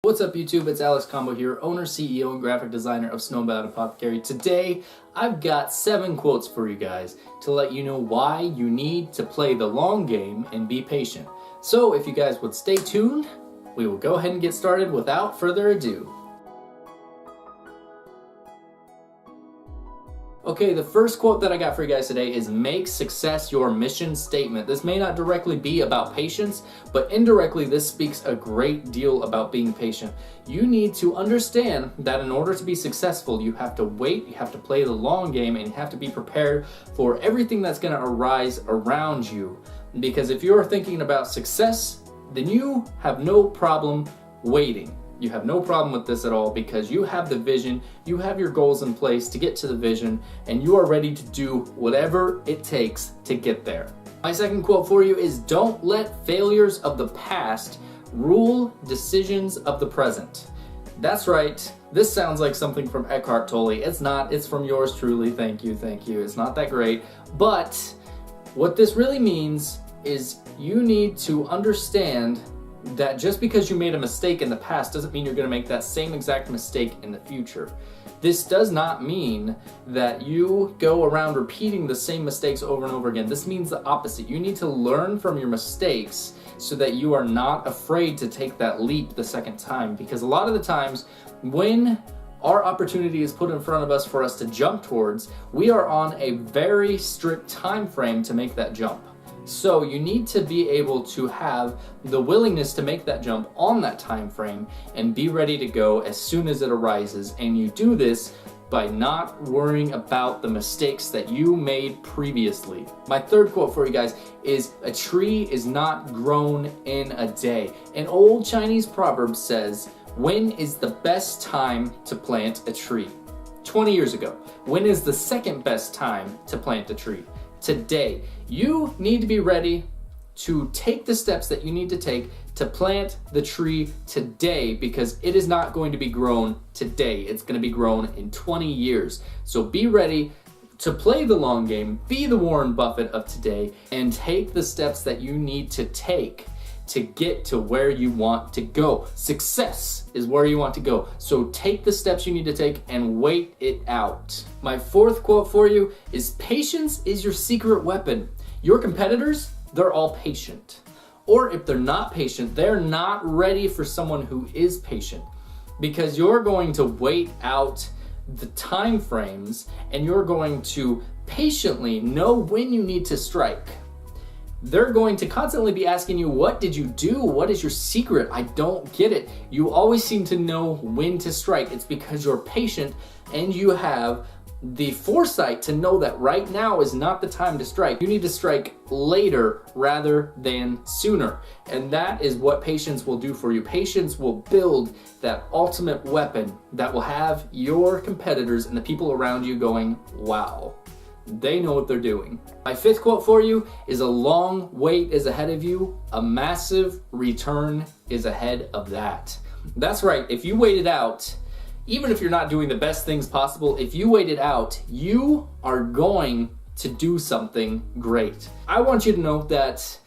What's up YouTube, it's Alex Combow here, owner, CEO, and graphic designer of Snowbound Apothecary. Today, I've got 7 quotes for you guys to let you know why you need to play the long game and be patient. So if you guys would stay tuned, we will go ahead and get started without further ado. Okay, the first quote that I got for you guys today is make success your mission statement. This may not directly be about patience, but indirectly this speaks a great deal about being patient. You need to understand that in order to be successful, you have to wait, you have to play the long game, and you have to be prepared for everything that's going to arise around you. Because if you're thinking about success, then you have no problem waiting. You have no problem with this at all because you have the vision, you have your goals in place to get to the vision, and you are ready to do whatever it takes to get there. My second quote for you is don't let failures of the past rule decisions of the present. That's right, this sounds like something from Eckhart Tolle. It's not, it's from yours truly, thank you. It's not that great, but what this really means is you need to understand that just because you made a mistake in the past doesn't mean you're going to make that same exact mistake in the future. This does not mean that you go around repeating the same mistakes over and over again. This means the opposite. You need to learn from your mistakes so that you are not afraid to take that leap the second time. Because a lot of the times when our opportunity is put in front of us for us to jump towards, we are on a very strict time frame to make that jump. So you need to be able to have the willingness to make that jump on that time frame and be ready to go as soon as it arises. And you do this by not worrying about the mistakes that you made previously. My third quote for you guys is a tree is not grown in a day. An old Chinese proverb says, when is the best time to plant a tree? 20 years ago. When is the second best time to plant a tree? Today. You need to be ready to take the steps that you need to take to plant the tree today because it is not going to be grown today. It's going to be grown in 20 years. So be ready to play the long game, be the Warren Buffett of today, and take the steps that you need to take to get to where you want to go. Success is where you want to go. So take the steps you need to take and wait it out. My fourth quote for you is patience is your secret weapon. Your competitors, they're all patient. Or if they're not patient, they're not ready for someone who is patient because you're going to wait out the time frames and you're going to patiently know when you need to strike. They're going to constantly be asking you, what did you do? What is your secret? I don't get it. You always seem to know when to strike. It's because you're patient and you have the foresight to know that right now is not the time to strike. You need to strike later rather than sooner. And that is what patience will do for you. Patience will build that ultimate weapon that will have your competitors and the people around you going, wow. They know what they're doing. My fifth quote for you is a long wait is ahead of you. A massive return is ahead of that. That's right. If you wait it out, even if you're not doing the best things possible, if you wait it out, you are going to do something great. I want you to know that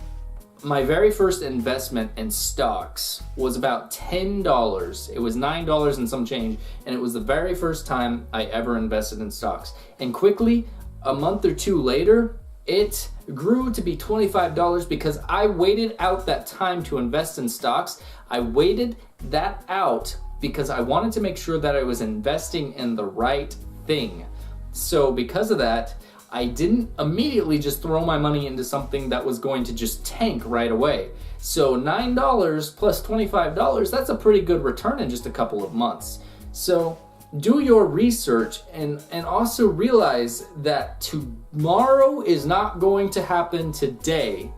my very first investment in stocks was about $10. It was $9 and some change, and it was the very first time I ever invested in stocks. And quickly, a month or two later, it grew to be $25 because I waited out that time to invest in stocks. I waited that out because I wanted to make sure that I was investing in the right thing. So because of that, I didn't immediately just throw my money into something that was going to just tank right away. So $9 plus $25, that's a pretty good return in just a couple of months. So do your research and also realize that tomorrow is not going to happen today.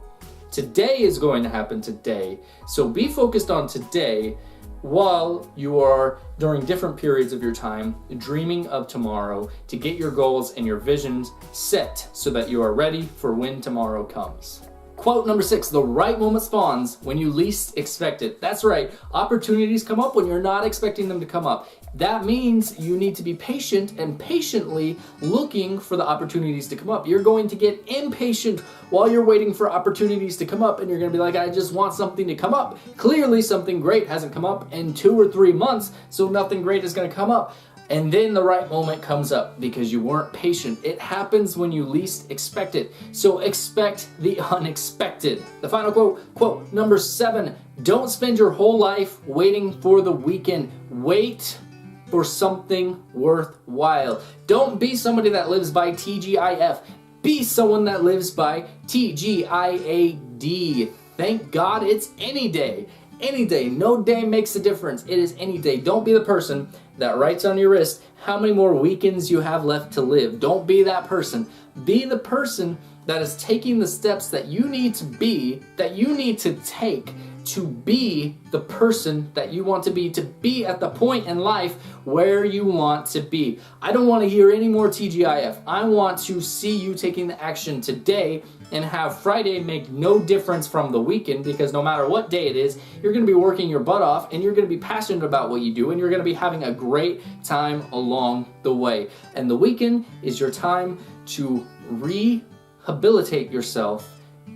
Today is going to happen today. So be focused on today while you are, during different periods of your time, dreaming of tomorrow to get your goals and your visions set so that you are ready for when tomorrow comes. Quote number 6, the right moment spawns when you least expect it. That's right, opportunities come up when you're not expecting them to come up. That means you need to be patient and patiently looking for the opportunities to come up. You're going to get impatient while you're waiting for opportunities to come up, and you're going to be like, I just want something to come up. Clearly something great hasn't come up in 2 or 3 months, so nothing great is going to come up. And then the right moment comes up because you weren't patient. It happens when you least expect it. So expect the unexpected. The final quote number 7, don't spend your whole life waiting for the weekend. Wait for something worthwhile. Don't be somebody that lives by TGIF. Be someone that lives by TGIAD. Thank God it's any day. Any day. No day makes a difference. It is any day. Don't be the person that writes on your wrist how many more weekends you have left to live. Don't be that person. Be the person that is taking the steps that you need to be, that you need to take to be the person that you want to be at the point in life where you want to be. I don't want to hear any more TGIF. I want to see you taking the action today and have Friday make no difference from the weekend, because no matter what day it is, you're going to be working your butt off and you're going to be passionate about what you do and you're going to be having a great time along the way. And the weekend is your time to rehabilitate yourself,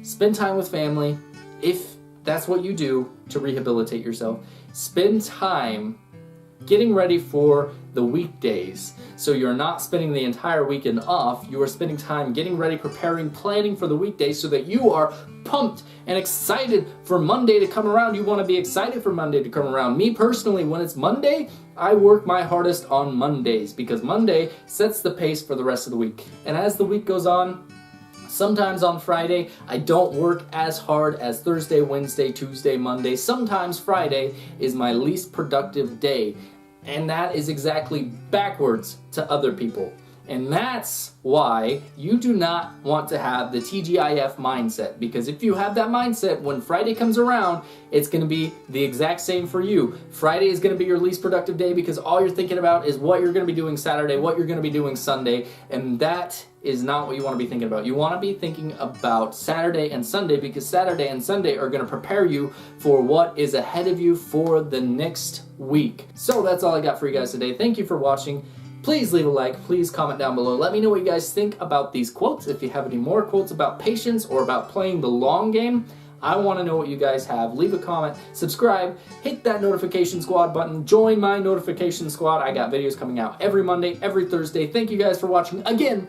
spend time with family, if that's what you do to rehabilitate yourself. Spend time getting ready for the weekdays. So you're not spending the entire weekend off, you are spending time getting ready, preparing, planning for the weekdays so that you are pumped and excited for Monday to come around. You want to be excited for Monday to come around. Me personally, when it's Monday, I work my hardest on Mondays because Monday sets the pace for the rest of the week. And as the week goes on, sometimes on Friday, I don't work as hard as Thursday, Wednesday, Tuesday, Monday. Sometimes Friday is my least productive day. And that is exactly backwards to other people. And that's why you do not want to have the TGIF mindset. Because if you have that mindset, when Friday comes around, it's going to be the exact same for you. Friday is going to be your least productive day because all you're thinking about is what you're going to be doing Saturday, what you're going to be doing Sunday. And that is not what you want to be thinking about. You want to be thinking about Saturday and Sunday, because Saturday and Sunday are going to prepare you for what is ahead of you for the next week. So that's all I got for you guys today. Thank you for watching. Please leave a like, please comment down below. Let me know what you guys think about these quotes. If you have any more quotes about patience or about playing the long game, I want to know what you guys have. Leave a comment, subscribe, hit that notification squad button, join my notification squad. I got videos coming out every Monday, every Thursday. Thank you guys for watching again.